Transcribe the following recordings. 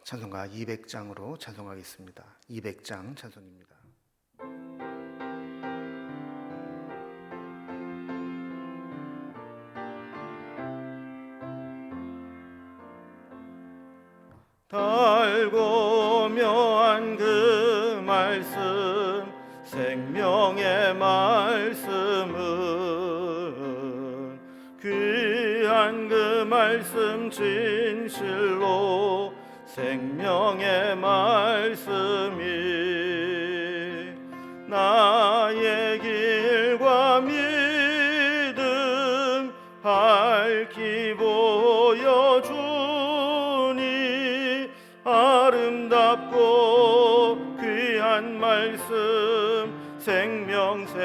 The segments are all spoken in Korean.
찬송가 200장으로 찬송하겠습니다. 200장 찬송입니다. 달고 묘한 그 말씀, 생명의 말씀은 귀한 그 말씀 진실로 생명의 말씀이 나의 길과 믿음 밝히 보여주니 아름답고 귀한 말씀 생명샘이로다.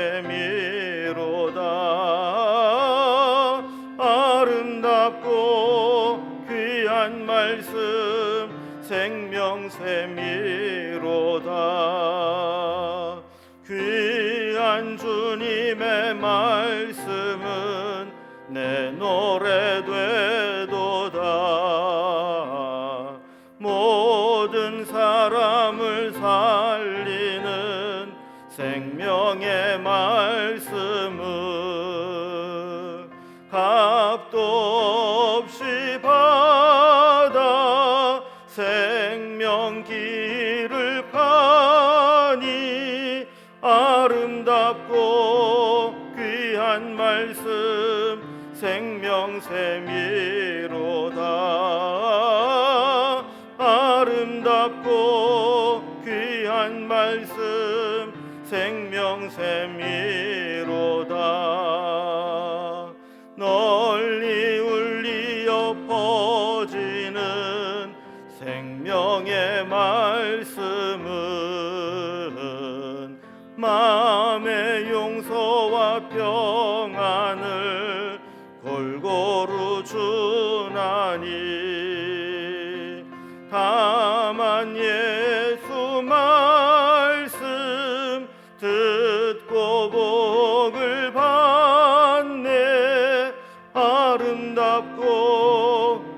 아름답고 귀한 말씀 생명샘이로다. 귀한 주님의 말씀은 내 노래 되도다. 모든 사람을 살리는 생명의 말씀은 값도 없이 받아 생명 길을 파니 아름답고 귀한 말씀 생명샘이로다. 아름답고 귀한 말씀 생명샘이로다. 널리 울리어 퍼지는 생명의 말씀은 마음의 용서와 평안을 골고루 주나니 다만 예수 말씀 듣고 복을 받네. 아름답고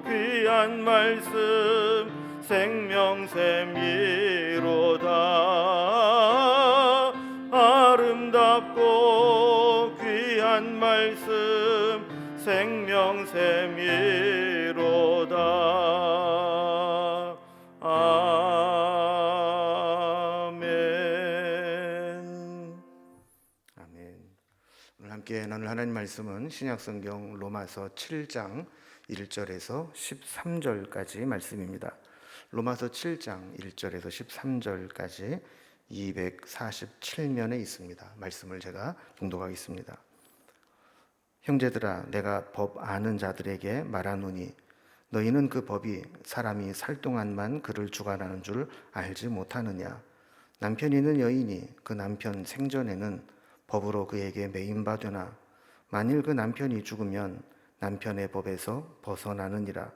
귀한 말씀 생명샘이로다. 아름답고 귀한 말씀 생명샘이로다. 아멘. 아멘. 오늘 함께 나눌 하나님 말씀은 신약성경 로마서 7장 1절에서 13절까지 말씀입니다. 로마서 7장 1절에서 13절까지 247면에 있습니다. 말씀을 제가 봉독하겠습니다. 형제들아, 내가 법 아는 자들에게 말하노니 너희는 그 법이 사람이 살 동안만 그를 주관하는 줄 알지 못하느냐. 남편이 있는 여인이 그 남편 생전에는 법으로 그에게 매인바 되나 만일 그 남편이 죽으면 남편의 법에서 벗어나느니라.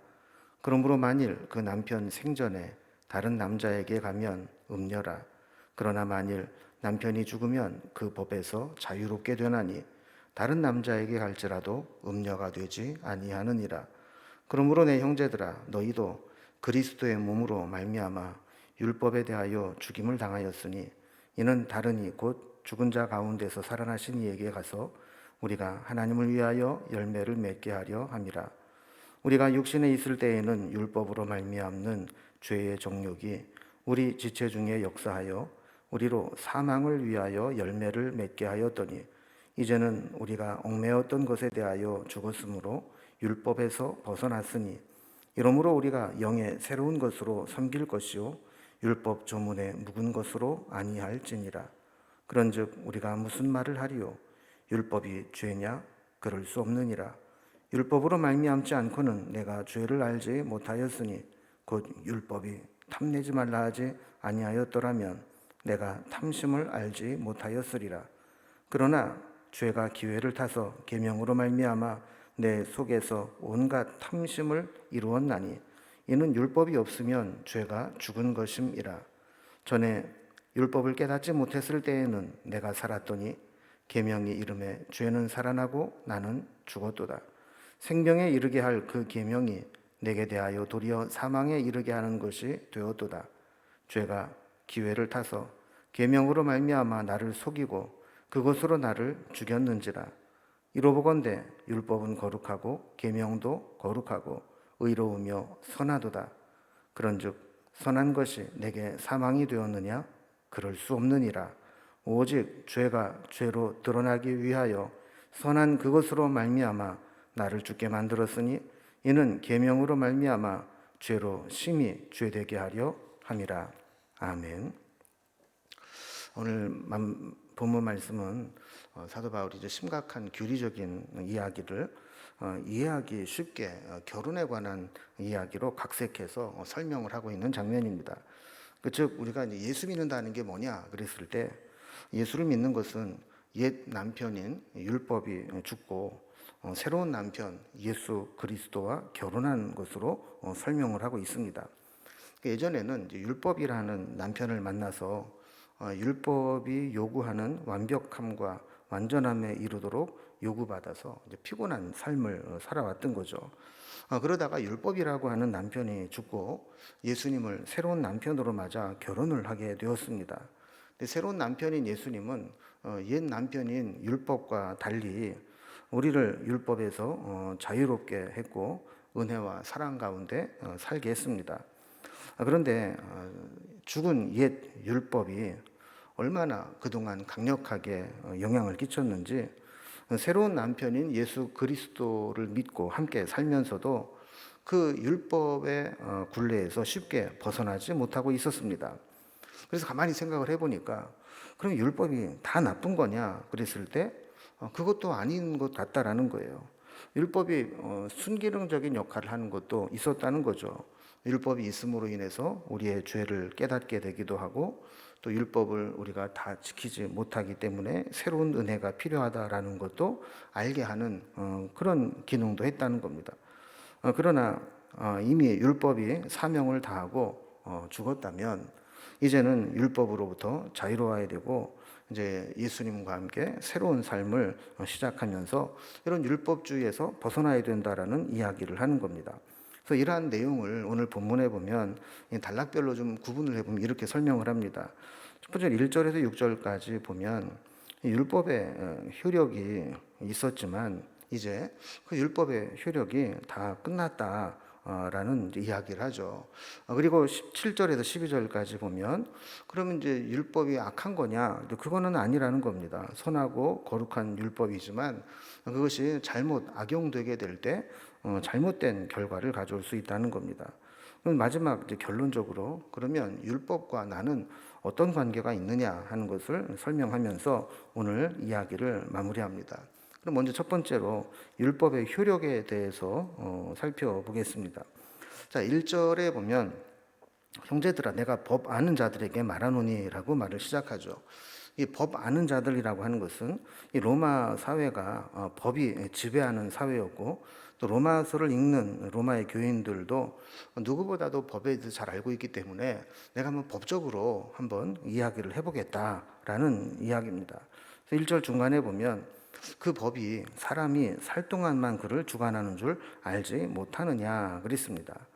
그러므로 만일 그 남편 생전에 다른 남자에게 가면 음녀라. 그러나 만일 남편이 죽으면 그 법에서 자유롭게 되나니 다른 남자에게 갈지라도 음녀가 되지 아니하느니라. 그러므로 내 형제들아, 너희도 그리스도의 몸으로 말미암아 율법에 대하여 죽임을 당하였으니 이는 다르니 곧 죽은 자 가운데서 살아나신 이에게 가서 우리가 하나님을 위하여 열매를 맺게 하려 함이라. 우리가 육신에 있을 때에는 율법으로 말미암는 죄의 정욕이 우리 지체 중에 역사하여 우리로 사망을 위하여 열매를 맺게 하였더니 이제는 우리가 얽매였던 것에 대하여 죽었으므로 율법에서 벗어났으니 이러므로 우리가 영의 새로운 것으로 섬길 것이요 율법 조문에 묵은 것으로 아니할지니라. 그런즉 우리가 무슨 말을 하리요? 율법이 죄냐? 그럴 수 없느니라. 율법으로 말미암지 않고는 내가 죄를 알지 못하였으니 곧 율법이 탐내지 말라 하지 아니하였더라면 내가 탐심을 알지 못하였으리라. 그러나 죄가 기회를 타서 계명으로 말미암아 내 속에서 온갖 탐심을 이루었나니 이는 율법이 없으면 죄가 죽은 것임이라. 전에 율법을 깨닫지 못했을 때에는 내가 살았더니 계명이 이름에 죄는 살아나고 나는 죽었도다. 생명에 이르게 할 그 계명이 내게 대하여 도리어 사망에 이르게 하는 것이 되었도다. 죄가 기회를 타서 계명으로 말미암아 나를 속이고 그것으로 나를 죽였는지라. 이로보건대 율법은 거룩하고 계명도 거룩하고 의로우며 선하도다. 그런즉 선한 것이 내게 사망이 되었느냐? 그럴 수 없느니라. 오직 죄가 죄로 드러나기 위하여 선한 그것으로 말미암아 나를 죽게 만들었으니 이는 계명으로 말미암아 죄로 심히 죄되게 하려 함이라. 아멘. 오늘 본문 말씀은 사도 바울이 이제 심각한 교리적인 이야기를 이해하기 쉽게 결혼에 관한 이야기로 각색해서 설명을 하고 있는 장면입니다. 즉 우리가 이제 예수 믿는다는 게 뭐냐 그랬을 때 예수를 믿는 것은 옛 남편인 율법이 죽고 새로운 남편 예수 그리스도와 결혼한 것으로 설명을 하고 있습니다. 예전에는 이제 율법이라는 남편을 만나서 율법이 요구하는 완벽함과 완전함에 이르도록 요구받아서 이제 피곤한 삶을 살아왔던 거죠. 그러다가 율법이라고 하는 남편이 죽고 예수님을 새로운 남편으로 맞아 결혼을 하게 되었습니다. 근데 새로운 남편인 예수님은 옛 남편인 율법과 달리 우리를 율법에서 자유롭게 했고 은혜와 사랑 가운데 살게 했습니다. 그런데 죽은 옛 율법이 얼마나 그동안 강력하게 영향을 끼쳤는지 새로운 남편인 예수 그리스도를 믿고 함께 살면서도 그 율법의 굴레에서 쉽게 벗어나지 못하고 있었습니다. 그래서 가만히 생각을 해보니까 그럼 율법이 다 나쁜 거냐 그랬을 때 그것도 아닌 것 같다라는 거예요. 율법이 순기능적인 역할을 하는 것도 있었다는 거죠. 율법이 있음으로 인해서 우리의 죄를 깨닫게 되기도 하고 또 율법을 우리가 다 지키지 못하기 때문에 새로운 은혜가 필요하다라는 것도 알게 하는 그런 기능도 했다는 겁니다. 그러나 이미 율법이 사명을 다하고 죽었다면 이제는 율법으로부터 자유로워야 되고 이제 예수님과 함께 새로운 삶을 시작하면서 이런 율법주의에서 벗어나야 된다라는 이야기를 하는 겁니다. 그래서 이러한 내용을 오늘 본문에 보면 단락별로 좀 구분을 해보면 이렇게 설명을 합니다. 첫 번째 1절에서 6절까지 보면 율법의 효력이 있었지만 이제 그 율법의 효력이 다 끝났다라는 이야기를 하죠. 그리고 17절에서 12절까지 보면 그러면 이제 율법이 악한 거냐? 그거는 아니라는 겁니다. 선하고 거룩한 율법이지만 그것이 잘못 악용되게 될 때 잘못된 결과를 가져올 수 있다는 겁니다. 그럼 마지막 이제 결론적으로 그러면 율법과 나는 어떤 관계가 있느냐 하는 것을 설명하면서 오늘 이야기를 마무리합니다. 그럼 먼저 첫 번째로 율법의 효력에 대해서 살펴보겠습니다. 자, 1절에 보면 형제들아 내가 법 아는 자들에게 말하노니라고 말을 시작하죠. 이 법 아는 자들이라고 하는 것은 이 로마 사회가 법이 지배하는 사회였고 또 로마서를 읽는 로마의 교인들도 누구보다도 법에 대해서 잘 알고 있기 때문에 내가 한번 법적으로 한번 이야기를 해보겠다라는 이야기입니다. 그래서 1절 중간에 보면 그 법이 사람이 살 동안만 그를 주관하는 줄 알지 못하느냐 그랬습니다.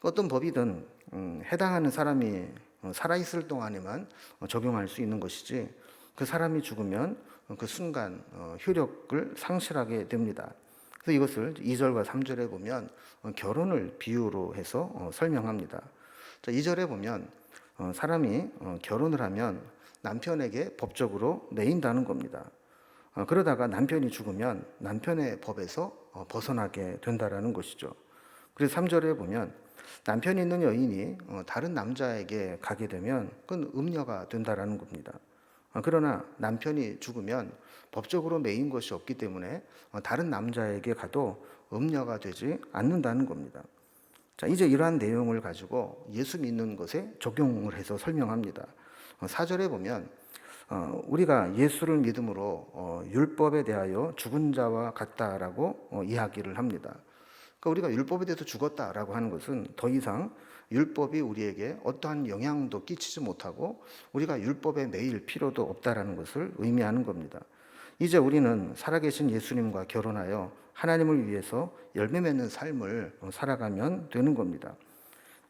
어떤 법이든 해당하는 사람이 살아있을 동안에만 적용할 수 있는 것이지 그 사람이 죽으면 그 순간 효력을 상실하게 됩니다. 그래서 이것을 2절과 3절에 보면 결혼을 비유로 해서 설명합니다. 자, 2절에 보면 사람이 결혼을 하면 남편에게 법적으로 매인다는 겁니다. 그러다가 남편이 죽으면 남편의 법에서 벗어나게 된다라는 것이죠. 그래서 3절에 보면 남편이 있는 여인이 다른 남자에게 가게 되면 그건 음녀가 된다라는 겁니다. 그러나 남편이 죽으면 법적으로 매인 것이 없기 때문에 다른 남자에게 가도 음녀가 되지 않는다는 겁니다. 자, 이제 이러한 내용을 가지고 예수 믿는 것에 적용을 해서 설명합니다. 4절에 보면 우리가 예수를 믿음으로 율법에 대하여 죽은 자와 같다라고 이야기를 합니다. 그러니까 우리가 율법에 대해서 죽었다라고 하는 것은 더 이상 율법이 우리에게 어떠한 영향도 끼치지 못하고 우리가 율법에 매일 필요도 없다라는 것을 의미하는 겁니다. 이제 우리는 살아계신 예수님과 결혼하여 하나님을 위해서 열매 맺는 삶을 살아가면 되는 겁니다.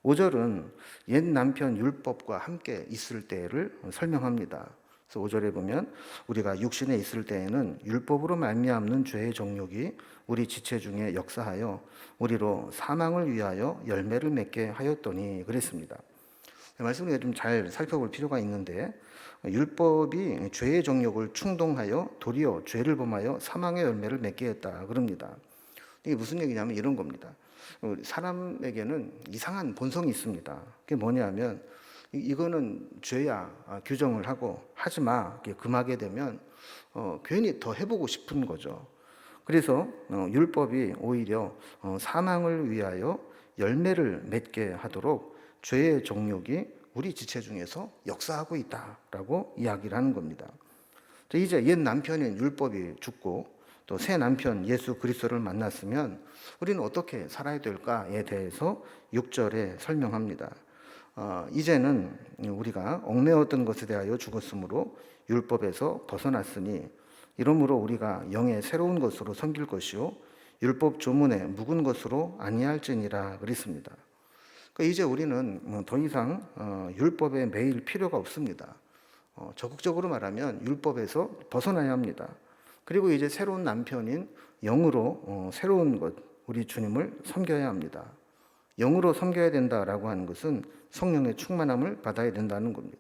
5절은 옛 남편 율법과 함께 있을 때를 설명합니다. 그래서 5절에 보면 우리가 육신에 있을 때에는 율법으로 말미암는 죄의 정욕이 우리 지체 중에 역사하여 우리로 사망을 위하여 열매를 맺게 하였더니 그랬습니다. 말씀을 좀 잘 살펴볼 필요가 있는데, 율법이 죄의 정욕을 충동하여 도리어 죄를 범하여 사망의 열매를 맺게 했다 그럽니다. 이게 무슨 얘기냐면 이런 겁니다. 사람에게는 이상한 본성이 있습니다. 그게 뭐냐면 이거는 죄야, 규정을 하고 하지 마 이렇게 금하게 되면 괜히 더 해보고 싶은 거죠. 그래서 율법이 오히려 사망을 위하여 열매를 맺게 하도록 죄의 정욕이 우리 지체 중에서 역사하고 있다라고 이야기를 하는 겁니다. 이제 옛 남편인 율법이 죽고 또 새 남편 예수 그리스도를 만났으면 우리는 어떻게 살아야 될까에 대해서 6절에 설명합니다. 이제는 우리가 얽매었던 것에 대하여 죽었으므로 율법에서 벗어났으니 이러므로 우리가 영의 새로운 것으로 섬길 것이요 율법 조문에 묵은 것으로 아니할지니라 그랬습니다. 그러니까 이제 우리는 더 이상 율법에 매일 필요가 없습니다. 적극적으로 말하면 율법에서 벗어나야 합니다. 그리고 이제 새로운 남편인 영으로 새로운 것, 우리 주님을 섬겨야 합니다. 영으로 섬겨야 된다라고 하는 것은 성령의 충만함을 받아야 된다는 겁니다.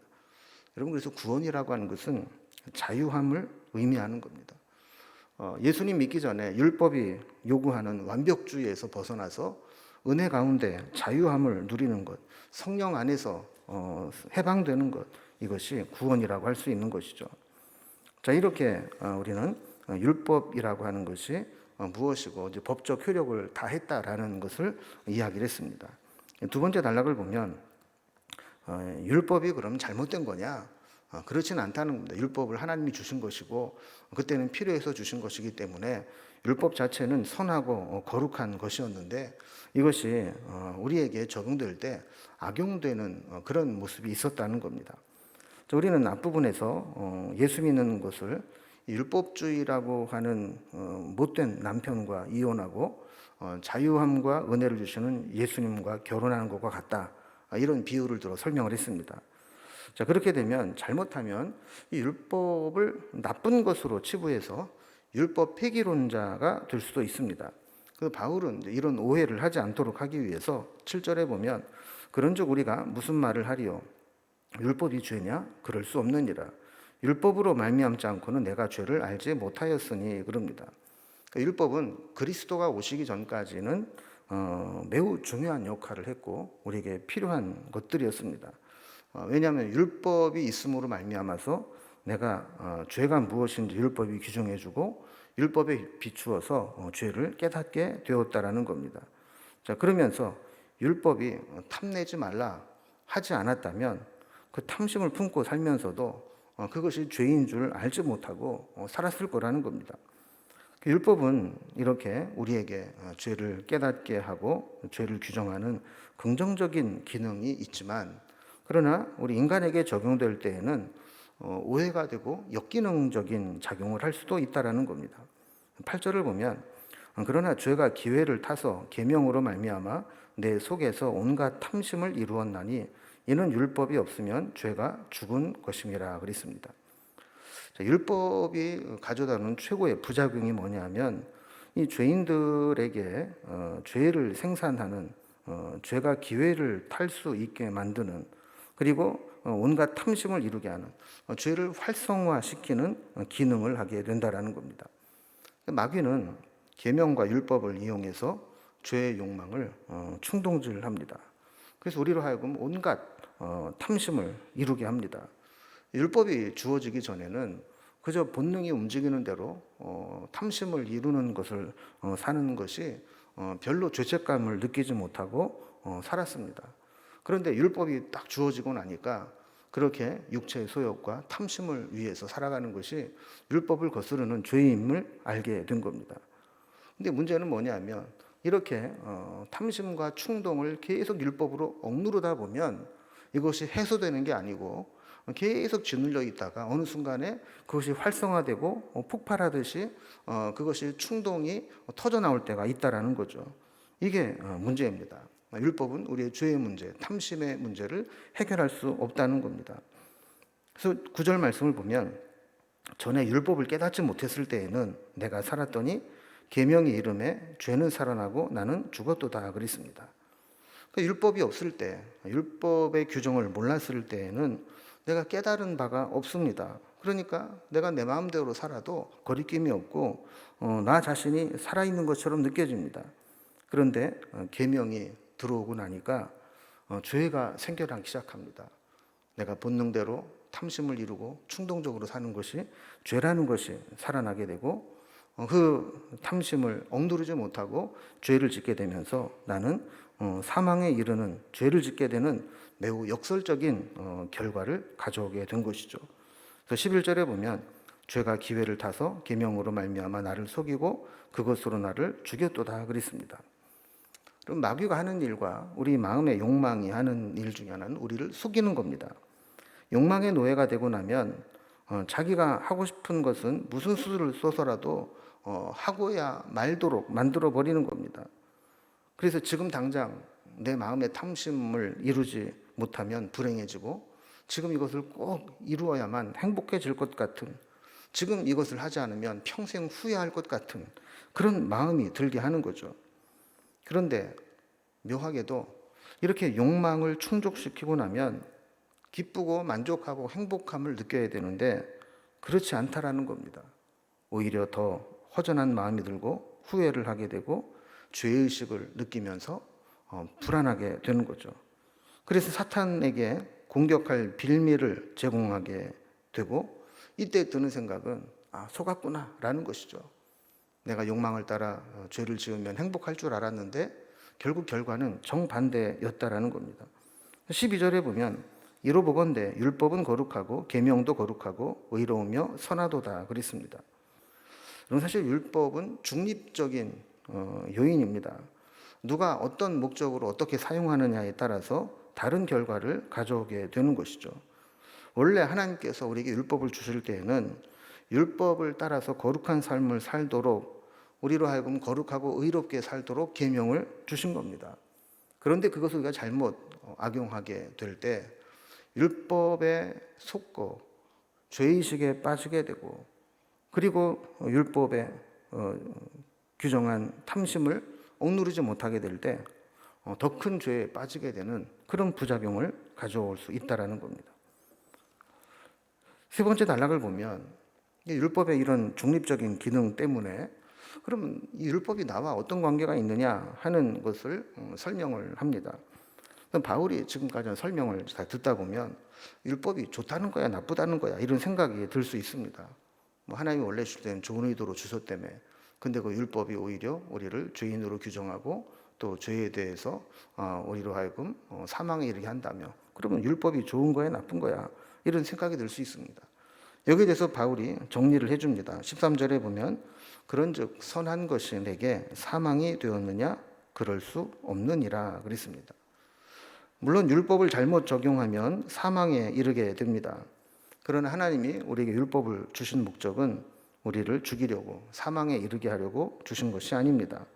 여러분, 그래서 구원이라고 하는 것은 자유함을 의미하는 겁니다. 예수님 믿기 전에 율법이 요구하는 완벽주의에서 벗어나서 은혜 가운데 자유함을 누리는 것, 성령 안에서 해방되는 것, 이것이 구원이라고 할 수 있는 것이죠. 자, 이렇게 우리는 율법이라고 하는 것이 무엇이고 이제 법적 효력을 다했다라는 것을 이야기를 했습니다. 두 번째 단락을 보면 율법이 그럼 잘못된 거냐? 그렇지는 않다는 겁니다. 율법을 하나님이 주신 것이고 그때는 필요해서 주신 것이기 때문에 율법 자체는 선하고 거룩한 것이었는데 이것이 우리에게 적용될 때 악용되는 그런 모습이 있었다는 겁니다. 우리는 앞부분에서 예수 믿는 것을 율법주의라고 하는 못된 남편과 이혼하고 자유함과 은혜를 주시는 예수님과 결혼하는 것과 같다. 이런 비유를 들어 설명을 했습니다. 자, 그렇게 되면 잘못하면 이 율법을 나쁜 것으로 치부해서 율법 폐기론자가 될 수도 있습니다. 그 바울은 이런 오해를 하지 않도록 하기 위해서 7절에 보면 그런즉 우리가 무슨 말을 하리요? 율법이 죄냐? 그럴 수 없느니라. 율법으로 말미암지 않고는 내가 죄를 알지 못하였으니 그럽니다. 그러니까 율법은 그리스도가 오시기 전까지는 매우 중요한 역할을 했고 우리에게 필요한 것들이었습니다. 왜냐하면 율법이 있음으로 말미암아서 내가 죄가 무엇인지 율법이 규정해주고 율법에 비추어서 죄를 깨닫게 되었다라는 겁니다. 자, 그러면서 율법이 탐내지 말라 하지 않았다면 그 탐심을 품고 살면서도 그것이 죄인 줄 알지 못하고 살았을 거라는 겁니다. 율법은 이렇게 우리에게 죄를 깨닫게 하고 죄를 규정하는 긍정적인 기능이 있지만 그러나 우리 인간에게 적용될 때에는 오해가 되고 역기능적인 작용을 할 수도 있다라는 겁니다. 8절을 보면 그러나 죄가 기회를 타서 계명으로 말미암아 내 속에서 온갖 탐심을 이루었나니 이는 율법이 없으면 죄가 죽은 것임이라 그랬습니다. 자, 율법이 가져다 놓은 최고의 부작용이 뭐냐면 이 죄인들에게 죄를 생산하는 죄가 기회를 탈 수 있게 만드는 그리고 온갖 탐심을 이루게 하는 죄를 활성화시키는 기능을 하게 된다라는 겁니다. 마귀는 계명과 율법을 이용해서 죄의 욕망을 충동질합니다. 그래서 우리로 하여금 온갖 탐심을 이루게 합니다. 율법이 주어지기 전에는 그저 본능이 움직이는 대로 탐심을 이루는 것을 사는 것이 별로 죄책감을 느끼지 못하고 살았습니다. 그런데 율법이 딱 주어지고 나니까 그렇게 육체의 소욕과 탐심을 위해서 살아가는 것이 율법을 거스르는 죄임을 알게 된 겁니다. 근데 문제는 뭐냐면 이렇게 탐심과 충동을 계속 율법으로 억누르다 보면 이것이 해소되는 게 아니고 계속 짓눌려 있다가 어느 순간에 그것이 활성화되고 폭발하듯이 그것이 충동이 터져 나올 때가 있다라는 거죠. 이게 문제입니다. 율법은 우리의 죄의 문제, 탐심의 문제를 해결할 수 없다는 겁니다. 그래서 9절 말씀을 보면 전에 율법을 깨닫지 못했을 때에는 내가 살았더니 계명이 이름에 죄는 살아나고 나는 죽었도다 그랬습니다. 그러니까 율법이 없을 때, 율법의 규정을 몰랐을 때에는 내가 깨달은 바가 없습니다. 그러니까 내가 내 마음대로 살아도 거리낌이 없고 나 자신이 살아있는 것처럼 느껴집니다. 그런데 계명이 들어오고 나니까 죄가 생겨나기 시작합니다. 내가 본능대로 탐심을 이루고 충동적으로 사는 것이 죄라는 것이 살아나게 되고 그 탐심을 억누르지 못하고 죄를 짓게 되면서 나는 사망에 이르는 죄를 짓게 되는 매우 역설적인 결과를 가져오게 된 것이죠. 그래서 11절에 보면 죄가 기회를 타서 계명으로 말미암아 나를 속이고 그것으로 나를 죽였도다 그랬습니다. 그럼 마귀가 하는 일과 우리 마음의 욕망이 하는 일 중에 하나는 우리를 속이는 겁니다. 욕망의 노예가 되고 나면 자기가 하고 싶은 것은 무슨 수를 써서라도 하고야 말도록 만들어 버리는 겁니다. 그래서 지금 당장 내 마음의 탐심을 이루지 못하면 불행해지고 지금 이것을 꼭 이루어야만 행복해질 것 같은, 지금 이것을 하지 않으면 평생 후회할 것 같은 그런 마음이 들게 하는 거죠. 그런데 묘하게도 이렇게 욕망을 충족시키고 나면 기쁘고 만족하고 행복함을 느껴야 되는데 그렇지 않다라는 겁니다. 오히려 더 허전한 마음이 들고 후회를 하게 되고 죄의식을 느끼면서 불안하게 되는 거죠. 그래서 사탄에게 공격할 빌미를 제공하게 되고 이때 드는 생각은 속았구나 라는 것이죠. 내가 욕망을 따라 죄를 지으면 행복할 줄 알았는데 결국 결과는 정반대였다라는 겁니다. 12절에 보면 이로보건대 율법은 거룩하고 계명도 거룩하고 의로우며 선하도다 그랬습니다. 그럼 사실 율법은 중립적인 요인입니다. 누가 어떤 목적으로 어떻게 사용하느냐에 따라서 다른 결과를 가져오게 되는 것이죠. 원래 하나님께서 우리에게 율법을 주실 때에는 율법을 따라서 거룩한 삶을 살도록 우리로 하여금 거룩하고 의롭게 살도록 계명을 주신 겁니다. 그런데 그것을 우리가 잘못 악용하게 될 때 율법에 속고 죄의식에 빠지게 되고 그리고 율법에 규정한 탐심을 억누르지 못하게 될 때 더 큰 죄에 빠지게 되는 그런 부작용을 가져올 수 있다는 겁니다. 세 번째 단락을 보면 율법의 이런 중립적인 기능 때문에 그러면 이 율법이 나와 어떤 관계가 있느냐 하는 것을 설명을 합니다. 바울이 지금까지 설명을 다 듣다 보면 율법이 좋다는 거야 나쁘다는 거야 이런 생각이 들 수 있습니다. 하나님이 원래 주실 때는 좋은 의도로 주셨다며 근데 그 율법이 오히려 우리를 죄인으로 규정하고 또 죄에 대해서 우리로 하여금 사망에 이르게 한다며 그러면 율법이 좋은 거야 나쁜 거야 이런 생각이 들 수 있습니다. 여기에 대해서 바울이 정리를 해줍니다. 13절에 보면 그런즉 선한 것이 내게 사망이 되었느냐 그럴 수 없느니라 그랬습니다. 물론 율법을 잘못 적용하면 사망에 이르게 됩니다. 그러나 하나님이 우리에게 율법을 주신 목적은 우리를 죽이려고 사망에 이르게 하려고 주신 것이 아닙니다.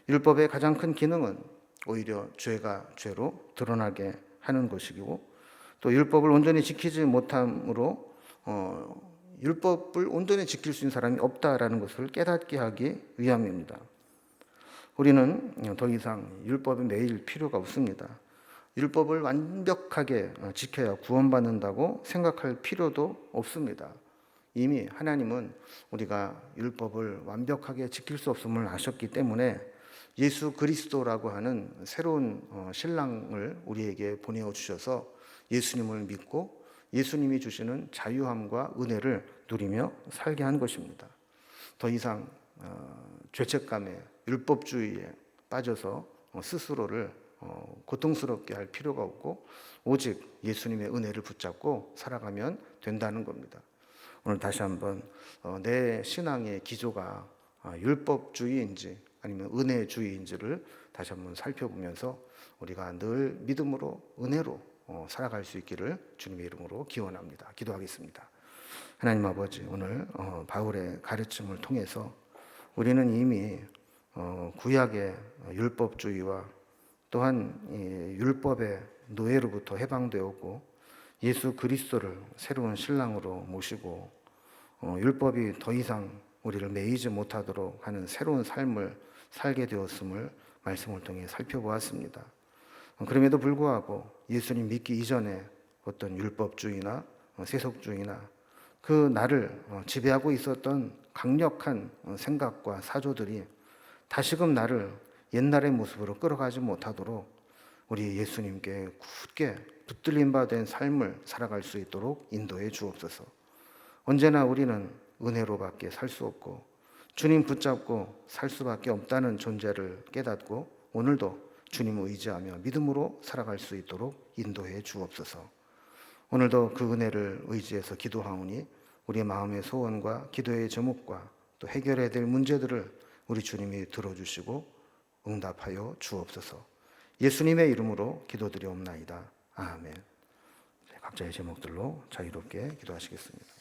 율법의 가장 큰 기능은 오히려 죄가 죄로 드러나게 하는 것이고 또 율법을 온전히 지키지 못함으로 율법을 온전히 지킬 수 있는 사람이 없다라는 것을 깨닫게 하기 위함입니다. 우리는 더 이상 율법에 매일 필요가 없습니다. 율법을 완벽하게 지켜야 구원받는다고 생각할 필요도 없습니다. 이미 하나님은 우리가 율법을 완벽하게 지킬 수 없음을 아셨기 때문에 예수 그리스도라고 하는 새로운 신랑을 우리에게 보내어 주셔서 예수님을 믿고 예수님이 주시는 자유함과 은혜를 누리며 살게 한 것입니다. 더 이상 죄책감에 율법주의에 빠져서 스스로를 고통스럽게 할 필요가 없고 오직 예수님의 은혜를 붙잡고 살아가면 된다는 겁니다. 오늘 다시 한번 내 신앙의 기조가 율법주의인지 아니면 은혜주의인지를 다시 한번 살펴보면서 우리가 늘 믿음으로 은혜로 살아갈 수 있기를 주님의 이름으로 기원합니다. 기도하겠습니다. 하나님 아버지, 오늘 바울의 가르침을 통해서 우리는 이미 구약의 율법주의와 또한 이 율법의 노예로부터 해방되었고 예수 그리스도를 새로운 신랑으로 모시고 율법이 더 이상 우리를 매이지 못하도록 하는 새로운 삶을 살게 되었음을 말씀을 통해 살펴보았습니다. 그럼에도 불구하고 예수님 믿기 이전에 어떤 율법주의나 세속주의나 그 나를 지배하고 있었던 강력한 생각과 사조들이 다시금 나를 옛날의 모습으로 끌어가지 못하도록 우리 예수님께 굳게 붙들림 바 된 삶을 살아갈 수 있도록 인도해 주옵소서. 언제나 우리는 은혜로밖에 살 수 없고 주님 붙잡고 살 수밖에 없다는 존재를 깨닫고 오늘도 주님을 의지하며 믿음으로 살아갈 수 있도록 인도해 주옵소서. 오늘도 그 은혜를 의지해서 기도하오니 우리의 마음의 소원과 기도의 제목과 또 해결해야 될 문제들을 우리 주님이 들어주시고 응답하여 주옵소서. 예수님의 이름으로 기도드리옵나이다. 아멘. 각자의 제목들로 자유롭게 기도하시겠습니다.